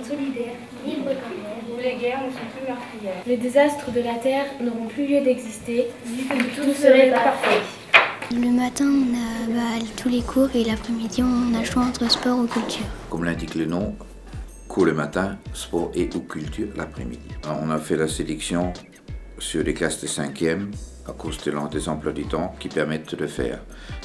solidaires, libres comme l'air, où les guerres ne sont plus meurtrières. Les désastres de la Terre n'auront plus lieu d'exister, vu que tout serait parfait. Le matin, on a tous les cours et l'après-midi, on a le choix entre sport ou culture. Comme l'indique le nom, cours le matin, sport et ou culture l'après-midi. On a fait la sélection sur les classes de 5e à cause des emplois du temps qui permettent de le faire.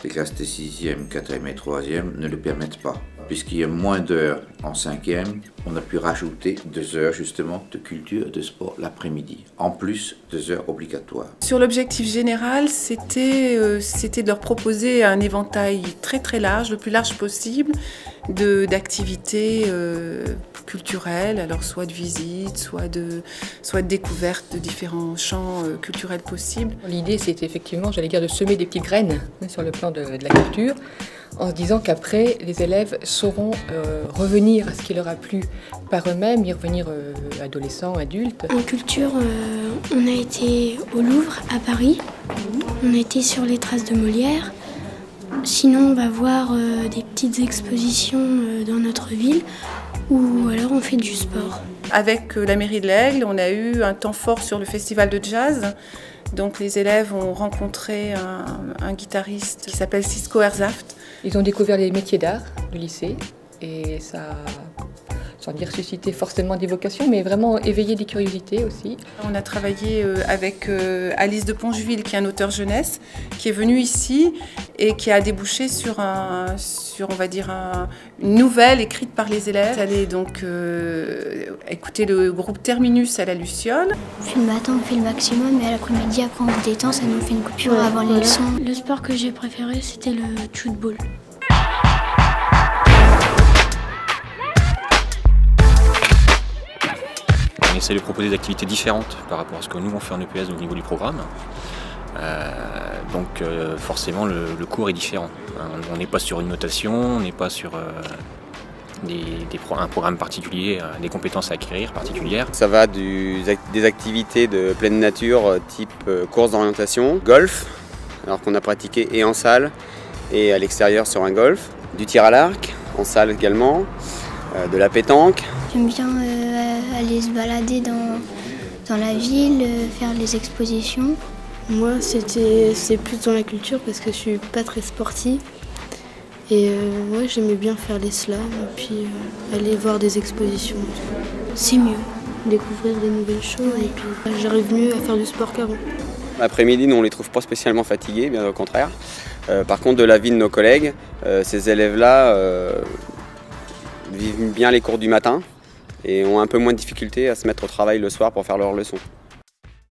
Les classes de 6e, 4e et 3e ne le permettent pas. Puisqu'il y a moins d'heures en 5e, on a pu rajouter 2 heures justement de culture et de sport l'après-midi, en plus 2 heures obligatoires. Sur l'objectif général, c'était de leur proposer un éventail très très large, le plus large possible, d'activités culturelles, alors soit de visite, soit de découverte de différents champs culturels possibles. L'idée, c'était effectivement, j'allais dire, de semer des petites graines sur le plan de la culture, en se disant qu'après, les élèves sauront revenir à ce qui leur a plu par eux-mêmes, y revenir adolescents, adultes. En culture, on a été au Louvre, à Paris. On a été sur les traces de Molière. Sinon, on va voir des petites expositions dans notre ville, ou alors on fait du sport. Avec la mairie de l'Aigle, on a eu un temps fort sur le festival de jazz. Donc les élèves ont rencontré un guitariste qui s'appelle Cisco Herzaft. Ils ont découvert les métiers d'art du lycée et ça a, sans dire suscité forcément des vocations, mais vraiment éveillé des curiosités aussi. On a travaillé avec Alice de Pongeville, qui est un auteur jeunesse, qui est venu ici et qui a débouché sur on va dire une nouvelle écrite par les élèves. Allez donc écouter le groupe Terminus à la Luciole. Puis le matin, on fait le maximum, et à l'après-midi, après on se détend, ça nous fait une coupure avant les leçons. Le sport que j'ai préféré, c'était le football. On essaie de proposer des activités différentes par rapport à ce que nous on fait en EPS au niveau du programme. Donc forcément le cours est différent. On n'est pas sur une notation, on n'est pas sur un programme particulier, des compétences à acquérir particulières. Ça va des activités de pleine nature type course d'orientation, golf, alors qu'on a pratiqué et en salle et à l'extérieur sur un golf, du tir à l'arc, en salle également, de la pétanque. J'aime bien aller se balader dans la ville, faire les expositions. Moi, c'est plus dans la culture parce que je suis pas très sportive. Et ouais, j'aimais bien faire les slams et puis aller voir des expositions. C'est mieux, découvrir des nouvelles choses et puis j'arrive mieux à faire du sport qu'avant. L'après-midi, nous, on les trouve pas spécialement fatigués, bien au contraire. Par contre, de l'avis de nos collègues, ces élèves-là vivent bien les cours du matin et ont un peu moins de difficulté à se mettre au travail le soir pour faire leurs leçons.